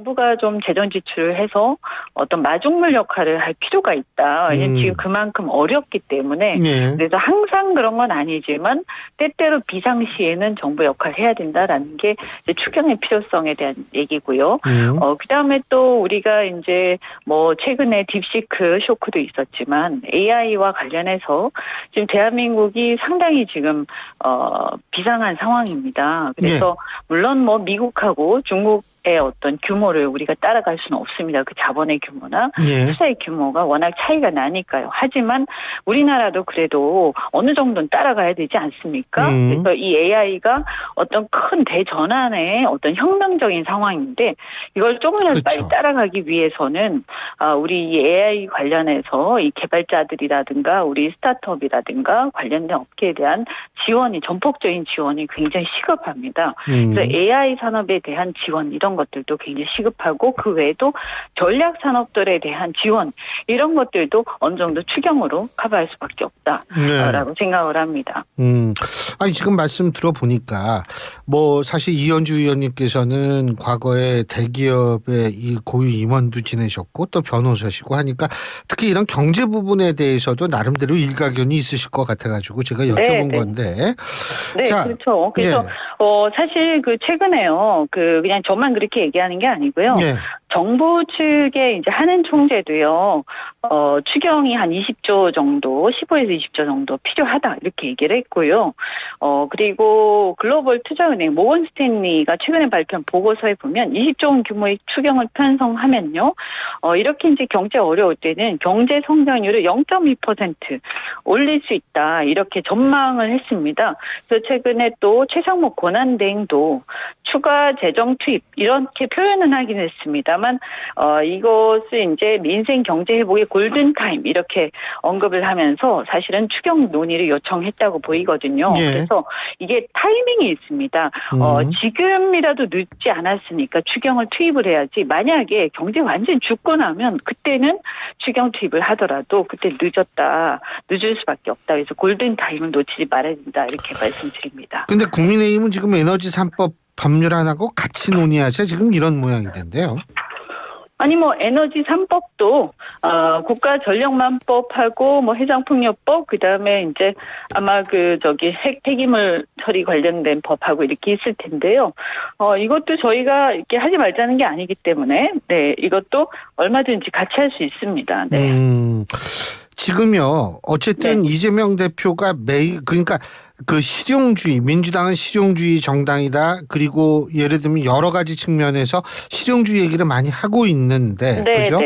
정부가 좀 재정 지출을 해서 어떤 마중물 역할을 할 필요가 있다. 왜냐면 지금 그만큼 어렵기 때문에. 네. 그래서 항상 그런 건 아니지만 때때로 비상시에는 정부 역할을 해야 된다라는 게 이제 추경의 필요성에 대한 얘기고요. 그다음에 또 우리가 이제 뭐 최근에 딥시크 쇼크도 있었지만 AI와 관련해서 지금 대한민국이 상당히 지금 비상한 상황입니다. 그래서 물론 뭐 미국하고 중국의 어떤 규모를 우리가 따라갈 수는 없습니다. 그 자본의 규모나 투자의 규모가 워낙 차이가 나니까요. 하지만 우리나라도 그래도 어느 정도는 따라가야 되지 않습니까? 그래서 이 AI가 어떤 큰 대전환의 어떤 혁명적인 상황인데 이걸 조금이라도 빨리 따라가기 위해서는 우리 이 AI 관련해서 이 개발자들이라든가 우리 스타트업이라든가 관련된 업계에 대한 지원이 전폭적인 지원이 굉장히 시급합니다. 그래서 AI 산업에 대한 지원 이런 것들도 굉장히 시급하고 그 외에도 전략 산업들에 대한 지원 이런 것들도 어느 정도 추경으로 커버할 수밖에 없다라고 생각을 합니다. 아니 지금 말씀 들어보니까 뭐 사실 이현주 의원님께서는 과거에 대기업의 이 고위 임원도 지내셨고 또 변호사시고 하니까 특히 이런 경제 부분에 대해서도 나름대로 일가견이 있으실 것 같아가지고 제가 여쭤본 건데. 네, 자, 그렇죠. 그래서 사실 그 최근에요. 그냥 저만 그렇게 얘기하는 게 아니고요. 정부 측의 이제 한은 총재도요, 추경이 한 20조 정도, 15에서 20조 정도 필요하다, 이렇게 얘기를 했고요. 그리고 글로벌 투자은행, 모건 스탠리가 최근에 발표한 보고서에 보면 20조 원 규모의 추경을 편성하면요, 이렇게 이제 경제 어려울 때는 경제 성장률을 0.2% 올릴 수 있다, 이렇게 전망을 했습니다. 그래서 최근에 또 최상목 권한대행도 추가 재정 투입, 이렇게 표현은 하긴 했습니다만, 이것을 이제 민생 경제 회복의 골든타임, 이렇게 언급을 하면서 사실은 추경 논의를 요청했다고 보이거든요. 그래서 이게 타이밍이 있습니다. 지금이라도 늦지 않았으니까 추경을 투입을 해야지, 만약에 경제 완전히 죽고 나면 그때는 추경 투입을 하더라도 그때 늦을 수밖에 없다. 그래서 골든타임을 놓치지 말아야 된다. 이렇게 말씀드립니다. 근데 국민의힘은 지금 에너지 3법 법률안하고 같이 논의하자 지금 이런 모양이던데요. 아니 뭐 에너지 3법도 국가전력망법하고 뭐 해상풍력법 그다음에 이제 아마 핵 폐기물 처리 관련된 법하고 이렇게 있을 텐데요. 이것도 저희가 이렇게 하지 말자는 게 아니기 때문에 이것도 얼마든지 같이 할 수 있습니다. 지금요. 어쨌든 이재명 대표가 그러니까 그 실용주의, 민주당은 실용주의 정당이다. 그리고 예를 들면 여러 가지 측면에서 실용주의 얘기를 많이 하고 있는데, 그죠?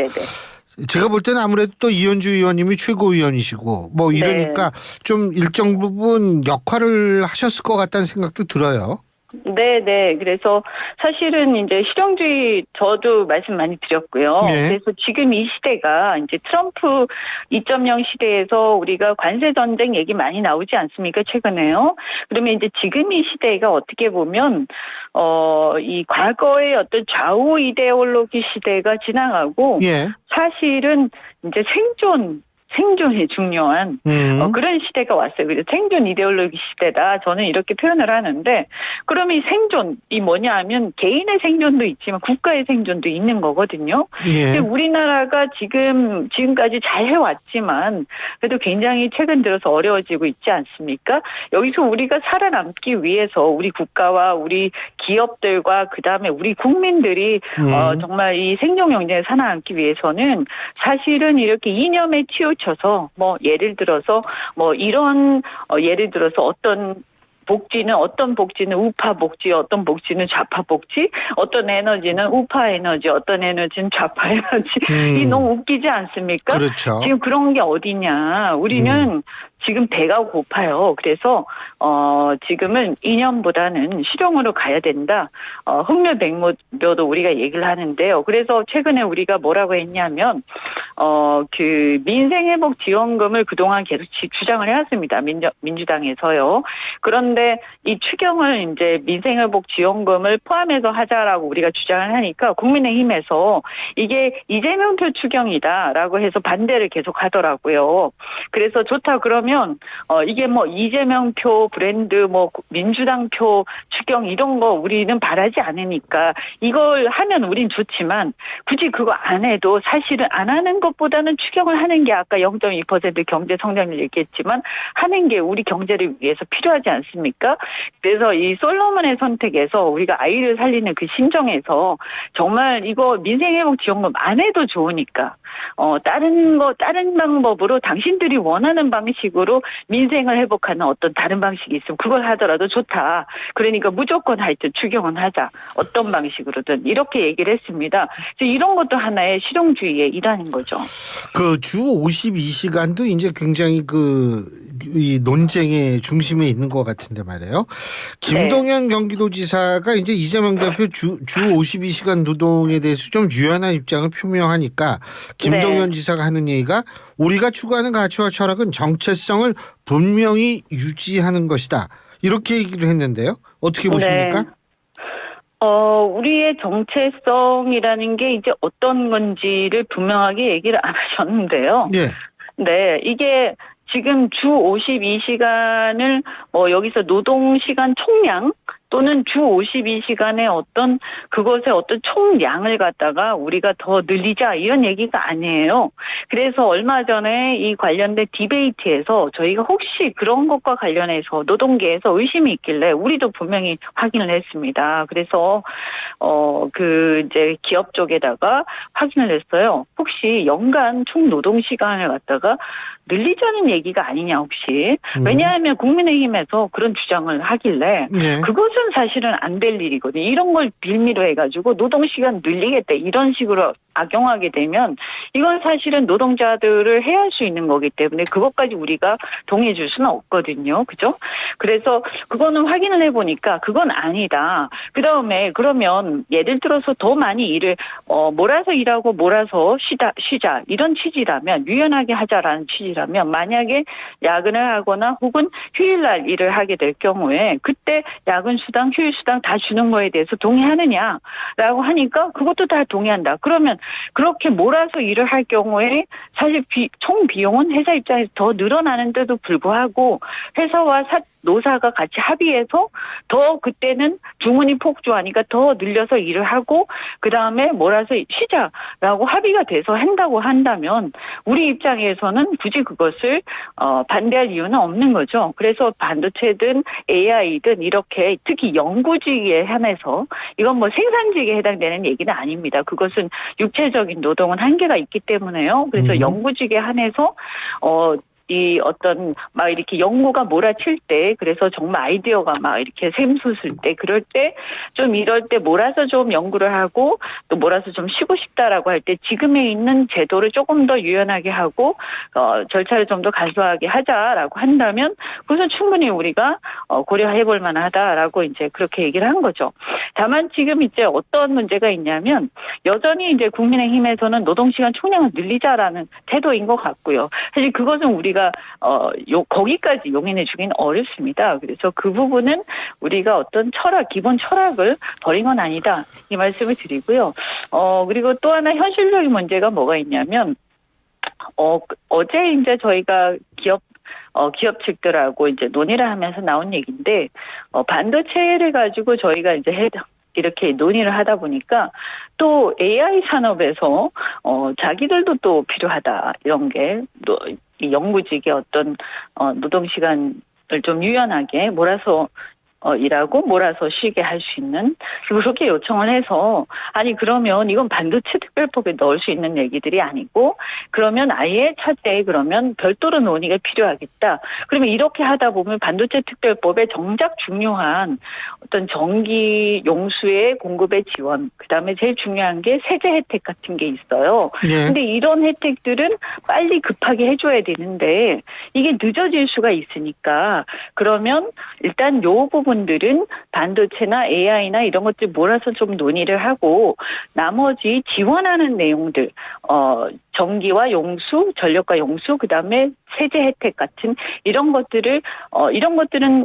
제가 볼 때는 아무래도 또 이현주 의원님이 최고위원이시고 뭐 이러니까 좀 일정 부분 역할을 하셨을 것 같다는 생각도 들어요. 네. 그래서 사실은 이제 실용주의 저도 말씀 많이 드렸고요. 그래서 지금 이 시대가 이제 트럼프 2.0 시대에서 우리가 관세 전쟁 얘기 많이 나오지 않습니까? 최근에요. 그러면 이제 지금 이 시대가 어떻게 보면 이 과거의 어떤 좌우 이데올로기 시대가 지나가고 사실은 이제 생존이 중요한 그런 시대가 왔어요. 그래서 생존 이데올로기 시대다. 저는 이렇게 표현을 하는데 그러면 이 생존이 뭐냐 하면 개인의 생존도 있지만 국가의 생존도 있는 거거든요. 근데 우리나라가 지금까지 잘 해왔지만 그래도 굉장히 최근 들어서 어려워지고 있지 않습니까? 여기서 우리가 살아남기 위해서 우리 국가와 우리 기업들과 그다음에 우리 국민들이 정말 이 생존 경쟁에 살아남기 위해서는 사실은 이렇게 이념에 치우쳐서 뭐 예를 들어서 어떤 복지는 우파 복지, 어떤 복지는 좌파 복지, 어떤 에너지는 우파 에너지, 어떤 에너지는 좌파 에너지. 이 너무 웃기지 않습니까? 그렇죠. 지금 그런 게 어디냐. 우리는 지금 배가 고파요. 그래서 지금은 이념보다는 실용으로 가야 된다. 흑묘백묘도 우리가 얘기를 하는데요. 그래서 최근에 우리가 뭐라고 했냐면 그 민생회복지원금을 그동안 계속 주장을 해왔습니다. 민주당에서요. 그런데 이 추경을 이제 민생회복지원금을 포함해서 하자라고 우리가 주장을 하니까 국민의힘에서 이게 이재명표 추경이다라고 해서 반대를 계속 하더라고요. 그래서 좋다 그러면 그러면 이게 뭐 이재명 표 브랜드 뭐 민주당 표 추경 이런 거 우리는 바라지 않으니까 이걸 하면 우린 좋지만 굳이 그거 안 해도 사실은 안 하는 것보다는 추경을 하는 게 아까 0.2% 경제 성장률 얘기했지만 하는 게 우리 경제를 위해서 필요하지 않습니까? 그래서 이 솔로몬의 선택에서 우리가 아이를 살리는 그 심정에서 정말 이거 민생회복 지원금 안 해도 좋으니까 다른 방법으로 당신들이 원하는 방식으로 민생을 회복하는 어떤 다른 방식이 있으면 그걸 하더라도 좋다. 그러니까 무조건 하여튼 추경은 하자. 어떤 방식으로든 이렇게 얘기를 했습니다. 이런 것도 하나의 실용주의의 일환인 거죠. 그 주 52시간도 이제 굉장히 이 논쟁의 중심에 있는 것 같은데 말이에요. 김동연 경기도지사가 이제 이재명 대표 주 52시간 노동에 대해서 좀 유연한 입장을 표명하니까 김동연 지사가 하는 얘기가 우리가 추구하는 가치와 철학은 정체성을 분명히 유지하는 것이다. 이렇게 얘기를 했는데요. 어떻게 보십니까? 우리의 정체성이라는 게 이제 어떤 건지를 분명하게 얘기를 안 하셨는데요. 네, 이게 지금 주 52시간을 여기서 노동시간 총량 또는 주 52시간의 그것의 어떤 총량을 갖다가 우리가 더 늘리자 이런 얘기가 아니에요. 그래서 얼마 전에 이 관련된 디베이트에서 저희가 혹시 그런 것과 관련해서 노동계에서 의심이 있길래 우리도 분명히 확인을 했습니다. 그래서 이제 기업 쪽에다가 확인을 했어요. 혹시 연간 총 노동시간을 갖다가 늘리자는 얘기가 아니냐 혹시. 왜냐하면 국민의힘에서 그런 주장을 하길래 그것은 사실은 안 될 일이거든요. 이런 걸 빌미로 해가지고 노동시간 늘리겠다 이런 식으로 악용하게 되면 이건 사실은 노동자들을 해할 수 있는 거기 때문에 그것까지 우리가 동의해 줄 수는 없거든요. 그죠? 그래서 그거는 확인을 해보니까 그건 아니다. 그다음에 그러면 예를 들어서 더 많이 일을 몰아서 일하고 몰아서 쉬자 이런 취지라면 유연하게 하자라는 취지라면 만약에 야근을 하거나 혹은 휴일날 일을 하게 될 경우에 그때 야근 수당 휴일 수당 다 주는 거에 대해서 동의하느냐라고 하니까 그것도 다 동의한다. 그러면 그렇게 몰아서 일을 할 경우에 사실 총 비용은 회사 입장에서 더 늘어나는데도 불구하고 회사와 노사가 같이 합의해서 더 그때는 주문이 폭주하니까 더 늘려서 일을 하고 그다음에 몰아서 쉬자라고 합의가 돼서 한다고 한다면 우리 입장에서는 굳이 그것을 반대할 이유는 없는 거죠. 그래서 반도체든 AI든 이렇게 특히 연구직에 한해서 이건 뭐 생산직에 해당되는 얘기는 아닙니다. 그것은 육체적인 노동은 한계가 있기 때문에요. 그래서 연구직에 한해서 이 막 이렇게 연구가 몰아칠 때 그래서 정말 아이디어가 막 이렇게 샘솟을 때 그럴 때 좀 이럴 때 몰아서 좀 연구를 하고 또 몰아서 좀 쉬고 싶다라고 할 때 지금에 있는 제도를 조금 더 유연하게 하고 절차를 좀 더 간소하게 하자라고 한다면 그것은 충분히 우리가 고려해 볼 만하다라고 이제 그렇게 얘기를 한 거죠. 다만 지금 이제 어떤 문제가 있냐면 여전히 이제 국민의힘에서는 노동시간 총량을 늘리자라는 태도인 것 같고요. 사실 그것은 우리가 거기까지 용인해 주기는 어렵습니다. 그래서 그 부분은 우리가 어떤 기본 철학을 버린 건 아니다. 이 말씀을 드리고요. 그리고 또 하나 현실적인 문제가 뭐가 있냐면, 어제 이제 저희가 기업 측들하고 이제 논의를 하면서 나온 얘기인데, 반도체를 가지고 저희가 이제 이렇게 논의를 하다 보니까 또 AI 산업에서 자기들도 또 필요하다 이런 게 또 연구직의 어떤 노동시간을 좀 유연하게 몰아서 일하고 몰아서 쉬게 할 수 있는 그렇게 요청을 해서 아니 그러면 이건 반도체 특별법에 넣을 수 있는 얘기들이 아니고 그러면 아예 차제에 그러면 별도로 논의가 필요하겠다. 그러면 이렇게 하다 보면 반도체 특별법에 정작 중요한 어떤 전기 용수의 공급의 지원 그다음에 제일 중요한 게 세제 혜택 같은 게 있어요. 근데 이런 혜택들은 빨리 급하게 해줘야 되는데 이게 늦어질 수가 있으니까 그러면 일단 요 부분들은 반도체나 AI나 이런 것들 몰아서 좀 논의를 하고 나머지 지원하는 내용들 전기와 용수, 전력과 용수, 그다음에 세제 혜택 같은 이런 것들은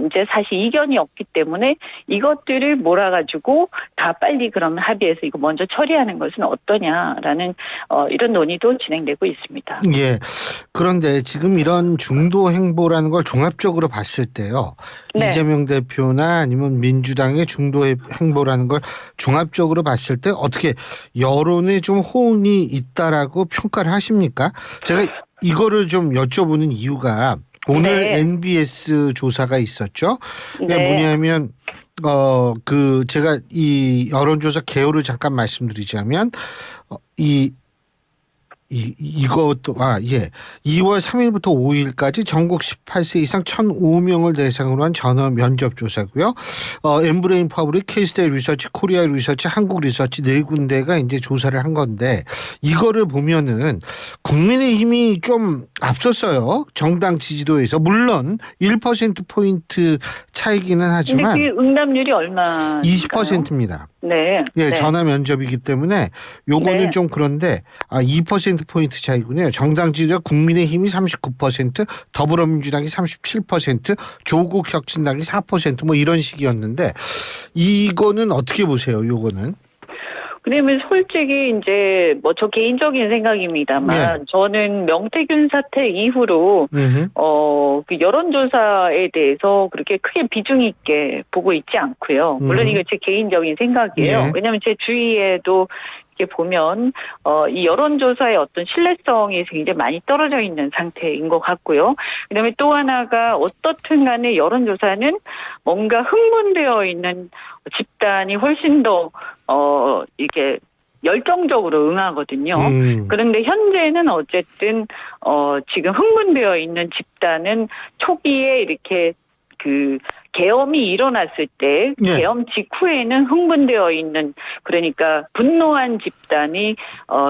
이제 사실 이견이 없기 때문에 이것들을 몰아가지고 다 빨리 그러면 합의해서 이거 먼저 처리하는 것은 어떠냐라는 이런 논의도 진행되고 있습니다. 예. 그런데 지금 이런 중도 행보라는 걸 종합적으로 봤을 때요. 네. 이재명 대표나 아니면 민주당의 중도 행보라는 걸 종합적으로 봤을 때 어떻게 여론에 좀 호응이 있다라고 평가를 하십니까? 제가 이거를 좀 여쭤보는 이유가 오늘 네. NBS 조사가 있었죠. 이게 네. 뭐냐면 제가 이 여론조사 개요를 잠깐 말씀드리자면 이것도 2월 3일부터 5일까지 전국 18세 이상 1,005명을 대상으로 한 전화 면접 조사고요. 엠브레인 퍼블릭, K스테이 리서치, 코리아 리서치, 한국 리서치 네 군데가 이제 조사를 한 건데 이거를 보면은 국민의힘이 좀 앞섰어요. 정당 지지도에서 물론 1% 포인트 차이기는 하지만 근데 그 응답률이 얼마? 20%입니다. 네. 예, 네. 전화 면접이기 때문에 요거는 네. 좀 그런데 2%포인트 차이군요. 정당 지지율 국민의힘이 39%, 더불어민주당이 37%, 조국 혁신당이 4% 뭐 이런 식이었는데 이거는 어떻게 보세요? 요거는? 그러면 솔직히 이제 뭐 저 개인적인 생각입니다만 저는 명태균 사태 이후로 그 여론조사에 대해서 그렇게 크게 비중 있게 보고 있지 않고요. 물론 이거 제 개인적인 생각이에요. 예. 왜냐하면 제 주위에도 이렇게 보면 이 여론조사의 어떤 신뢰성이 굉장히 많이 떨어져 있는 상태인 것 같고요. 그다음에 또 하나가 어떻든 간에 여론조사는 뭔가 흥분되어 있는 집단이 훨씬 더 이게 열정적으로 응하거든요. 그런데 현재는 어쨌든 지금 흥분되어 있는 집단은 초기에 이렇게 그 계엄이 일어났을 때 계엄 직후에는 흥분되어 있는 그러니까 분노한 집단이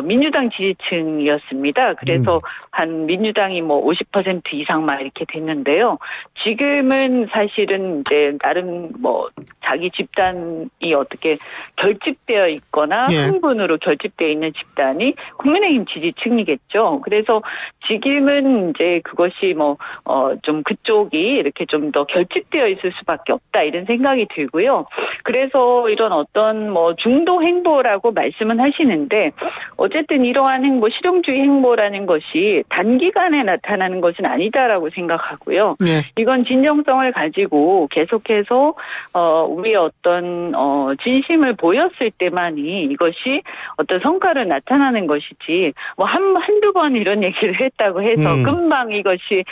민주당 지지층이었습니다. 그래서 한 민주당이 뭐 50% 이상 막 이렇게 됐는데요. 지금은 사실은 이제 나름 뭐 자기 집단이 어떻게 결집되어 있거나 흥분으로 결집되어 있는 집단이 국민의힘 지지층이겠죠. 그래서 지금은 이제 그것이 뭐 좀 그쪽이 이렇게 좀 더 결집되어 있을 수밖에 없다 이런 생각이 들고요. 그래서 이런 어떤 뭐 중도 행보라고 말씀은 하시는데 어쨌든 이러한 행보, 실용주의 행보라는 것이 단기간에 나타나는 것은 아니다라고 생각하고요. 이건 진정성을 가지고 계속해서 우리의 어떤 진심을 보였을 때만이 이것이 어떤 성과를 나타나는 것이지 뭐 한두 번 이런 얘기를 했다고 해서 금방 이것이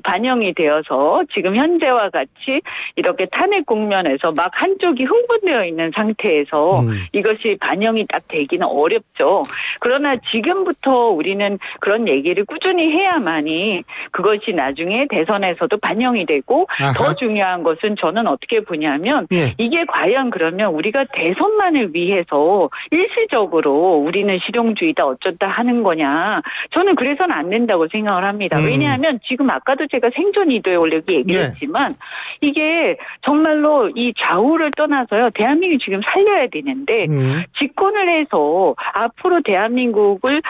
반영이 되어서 지금 현재와 같이 이렇게 탄핵 국면에서 막 한쪽이 흥분되어 있는 상태에서 이것이 반영이 딱 되기는 어렵죠. 그러나 지금부터 우리는 그런 얘기를 꾸준히 해야만이 그것이 나중에 대선에서도 반영이 되고 더 중요한 것은 저는 어떻게 보냐면 이게 과연 그러면 우리가 대선만을 위해서 일시적으로 우리는 실용주의다 어쩌다 하는 거냐. 저는 그래서는 안 된다고 생각을 합니다. 왜냐하면 지금 아까도 제가 생존 이도에 올리기 얘기를 했지만 이게 정말로 이 좌우를 떠나서요. 대한민국이 지금 살려야 되는데 집권을 해서 앞으로 대한민국을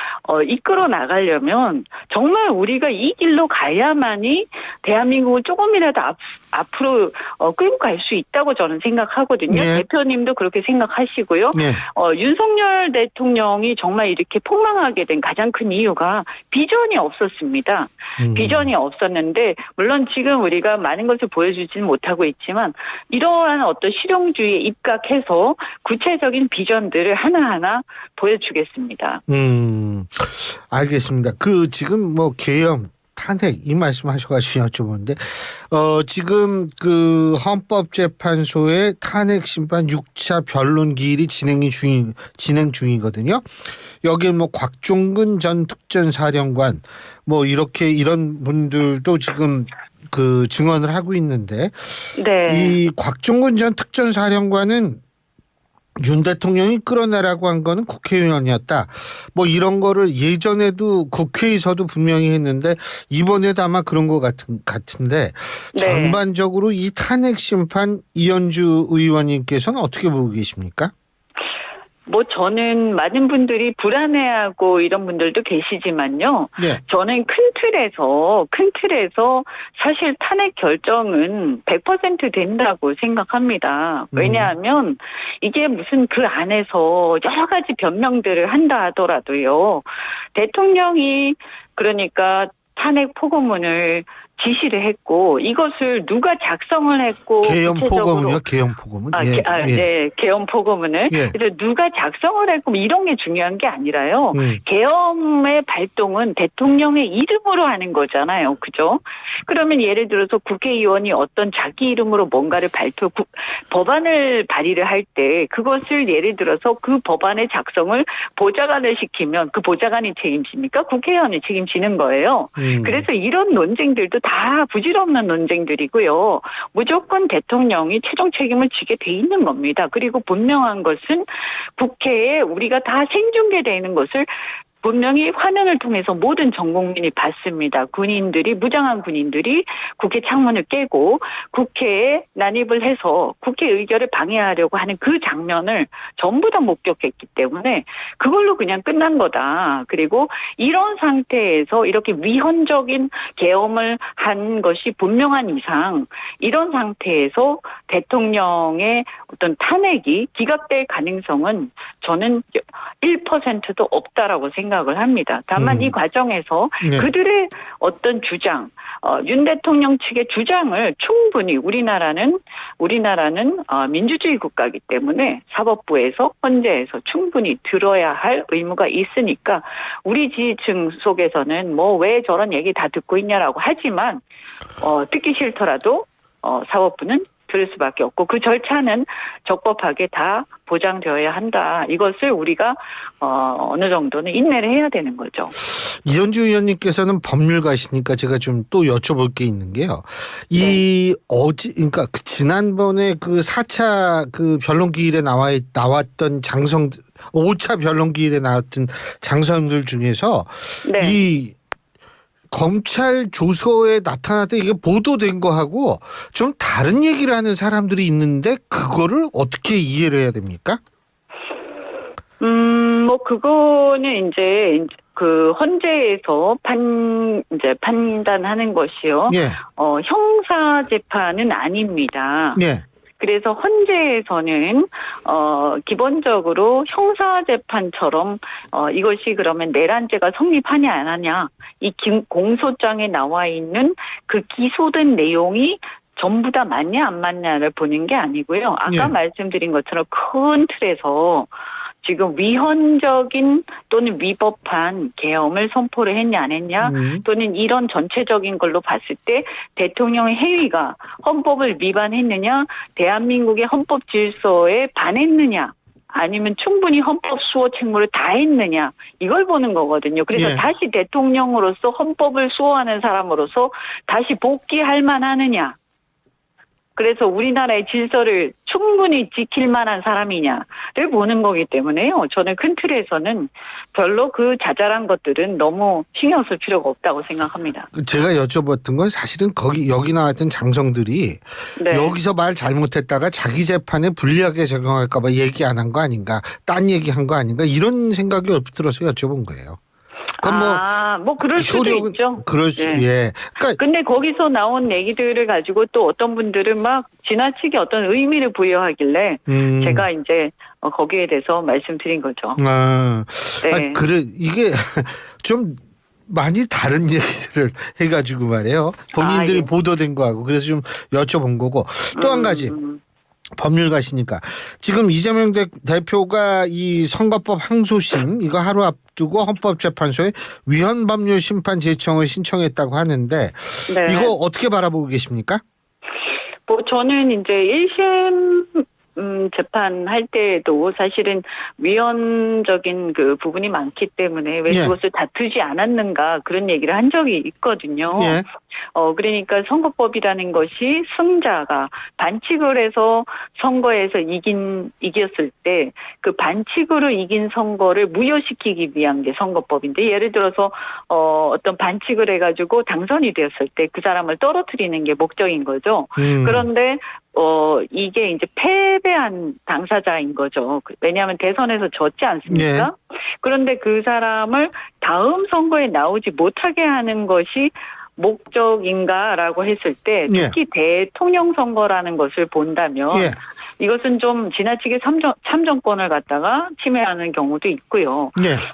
이끌어 나가려면 정말 우리가 이 길로 가야만이 대한민국을 조금이라도 앞으로 끌고 갈 수 있다고 저는 생각하거든요. 대표님도 그렇게 생각하시고요. 윤석열 대통령이 정말 이렇게 폭망하게 된 가장 큰 이유가 비전이 없었습니다. 비전이 없었는데 물론 지금 우리가 많은 것을 보여주지는 못하고 있지만 이러한 어떤 실용주의에 입각해서 구체적인 비전들을 하나하나 보여주겠습니다. 알겠습니다. 그 지금 뭐 계엄 탄핵 이 말씀하셔가지고 여쭤보는데 지금 그 헌법재판소의 탄핵 심판 6차 변론 기일이 진행 중이거든요. 여기에 뭐 곽종근 전 특전사령관 뭐 이런 분들도 지금 그 증언을 하고 있는데 이 곽종근 전 특전사령관은 윤 대통령이 끌어내라고 한 거는 국회의원이었다. 뭐 이런 거를 예전에도 국회에서도 분명히 했는데 이번에도 아마 그런 것 같은데 전반적으로 이 탄핵 심판 이현주 의원님께서는 어떻게 보고 계십니까? 뭐 저는 많은 분들이 불안해하고 이런 분들도 계시지만요. 네. 저는 큰 틀에서 사실 탄핵 결정은 100% 된다고 생각합니다. 왜냐하면 이게 무슨 그 안에서 여러 가지 변명들을 한다 하더라도요. 대통령이 그러니까 탄핵 포고문을 지시를 했고 이것을 누가 작성을 했고 개헌 구체적으로 포고문이요? 개헌 포고문? 네, 개헌 포고문을. 예. 그래서 누가 작성을 했고 이런 게 중요한 게 아니라요. 개헌의 발동은 대통령의 이름으로 하는 거잖아요. 그죠? 그러면 예를 들어서 국회의원이 어떤 자기 이름으로 뭔가를 법안을 발의를 할 때 그것을 예를 들어서 그 법안의 작성을 보좌관을 시키면 그 보좌관이 책임집니까? 국회의원이 책임지는 거예요. 그래서 이런 논쟁들도 다 부질없는 논쟁들이고요. 무조건 대통령이 최종 책임을 지게 돼 있는 겁니다. 그리고 분명한 것은 국회에 우리가 다 생중계되는 것을 분명히 화면을 통해서 모든 전 국민이 봤습니다. 무장한 군인들이 국회 창문을 깨고 국회에 난입을 해서 국회 의결을 방해하려고 하는 그 장면을 전부 다 목격했기 때문에 그걸로 그냥 끝난 거다. 그리고 이런 상태에서 이렇게 위헌적인 계엄을 한 것이 분명한 이상 이런 상태에서 대통령의 어떤 탄핵이 기각될 가능성은 저는 1%도 없다라고 생각을 합니다. 다만 이 과정에서 네. 그들의 어떤 주장, 윤 대통령 측의 주장을 충분히 우리나라는 민주주의 국가이기 때문에 사법부에서 헌재에서 충분히 들어야 할 의무가 있으니까 우리 지지층 속에서는 뭐 왜 저런 얘기 다 듣고 있냐라고 하지만 듣기 싫더라도 사법부는 들을 수밖에 없고 그 절차는 적법하게 다 보장되어야 한다. 이것을 우리가 어느 정도는 인내를 해야 되는 거죠. 이현주 의원님께서는 법률가시니까 제가 좀 또 여쭤볼 게 있는 게요. 그러니까 지난번에 그 4차 그 변론기일에 나왔던 5차 변론기일에 나왔던 장성들 중에서 네. 이 검찰 조서에 나타났던 이게 보도된 거하고 좀 다른 얘기를 하는 사람들이 있는데 그거를 어떻게 이해를 해야 됩니까? 뭐 그거는 이제 그 헌재에서 판단하는 것이요. 예. 형사 재판은 아닙니다. 예. 그래서 헌재에서는 기본적으로 형사 재판처럼 이것이 그러면 내란죄가 성립하냐 안 하냐 이 공소장에 나와 있는 그 기소된 내용이 전부 다 맞냐 안 맞냐를 보는 게 아니고요. 아까 말씀드린 것처럼 큰 틀에서 지금 위헌적인 또는 위법한 계엄을 선포를 했냐 안 했냐 또는 이런 전체적인 걸로 봤을 때 대통령의 행위가 헌법을 위반했느냐 대한민국의 헌법 질서에 반했느냐 아니면 충분히 헌법 수호 책무를 다했느냐 이걸 보는 거거든요. 그래서 다시 대통령으로서 헌법을 수호하는 사람으로서 다시 복귀할 만하느냐. 그래서 우리나라의 질서를 충분히 지킬 만한 사람이냐를 보는 거기 때문에요. 저는 큰 틀에서는 별로 그 자잘한 것들은 너무 신경 쓸 필요가 없다고 생각합니다. 제가 여쭤봤던 건 사실은 여기 나왔던 장성들이 여기서 말 잘못했다가 자기 재판에 불리하게 적용할까 봐 얘기 안 한 거 아닌가, 딴 얘기 한 거 아닌가 이런 생각이 얼핏 들어서 여쭤본 거예요. 뭐 그럴 수도 있죠. 예. 근데 거기서 나온 얘기들을 가지고 또 어떤 분들은 막 지나치게 어떤 의미를 부여하길래 제가 이제 거기에 대해서 말씀드린 거죠. 이게 좀 많이 다른 얘기들을 해가지고 말이에요. 본인들이 보도된 거하고 그래서 좀 여쭤본 거고 또 한 가지. 법률가시니까 지금 이재명 대표가 이 선거법 항소심 이거 하루 앞두고 헌법재판소에 위헌법률 심판 제청을 신청했다고 하는데 이거 어떻게 바라보고 계십니까? 뭐 저는 이제 1심 재판할 때에도 사실은 위헌적인 그 부분이 많기 때문에 왜 그것을 다투지 않았는가 그런 얘기를 한 적이 있거든요. 그러니까 선거법이라는 것이 승자가 반칙을 해서 선거에서 이겼을 때 그 반칙으로 이긴 선거를 무효시키기 위한 게 선거법인데, 예를 들어서 어떤 반칙을 해가지고 당선이 되었을 때 그 사람을 떨어뜨리는 게 목적인 거죠. 그런데 이게 이제 패배한 당사자인 거죠. 왜냐하면 대선에서 졌지 않습니까? 그런데 그 사람을 다음 선거에 나오지 못하게 하는 것이 목적인가라고 했을 때, 특히 대통령 선거라는 것을 본다면 이것은 좀 지나치게 참정권을 갖다가 침해하는 경우도 있고요.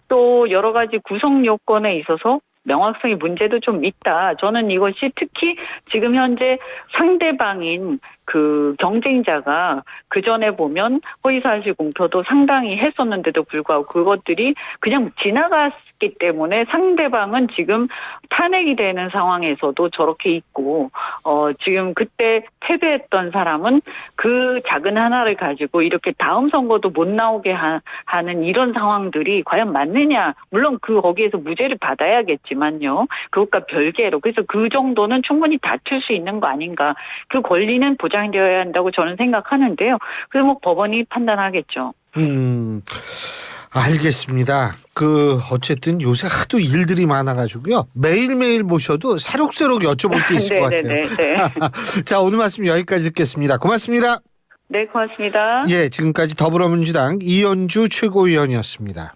또 여러 가지 구성 요건에 있어서 명확성의 문제도 좀 있다. 저는 이것이 특히 지금 현재 상대방인 그 경쟁자가 그 전에 보면 허위사실 공표도 상당히 했었는데도 불구하고 그것들이 그냥 지나갔기 때문에 상대방은 지금 탄핵이 되는 상황에서도 저렇게 있고, 지금 그때 패배했던 사람은 그 작은 하나를 가지고 이렇게 다음 선거도 못 나오게 하는 이런 상황들이 과연 맞느냐. 물론 거기에서 무죄를 받아야겠지만요. 그것과 별개로. 그래서 그 정도는 충분히 다툴 수 있는 거 아닌가. 그 권리는 보장되어야 한다고 저는 생각하는데요. 그래서 뭐 법원이 판단하겠죠. 알겠습니다. 어쨌든 요새 하도 일들이 많아가지고요. 매일매일 모셔도 새록새록 여쭤볼 게 있을 것 같아요. 자, 오늘 말씀 여기까지 듣겠습니다. 고맙습니다. 네, 고맙습니다. 예, 지금까지 더불어민주당 이현주 최고위원이었습니다.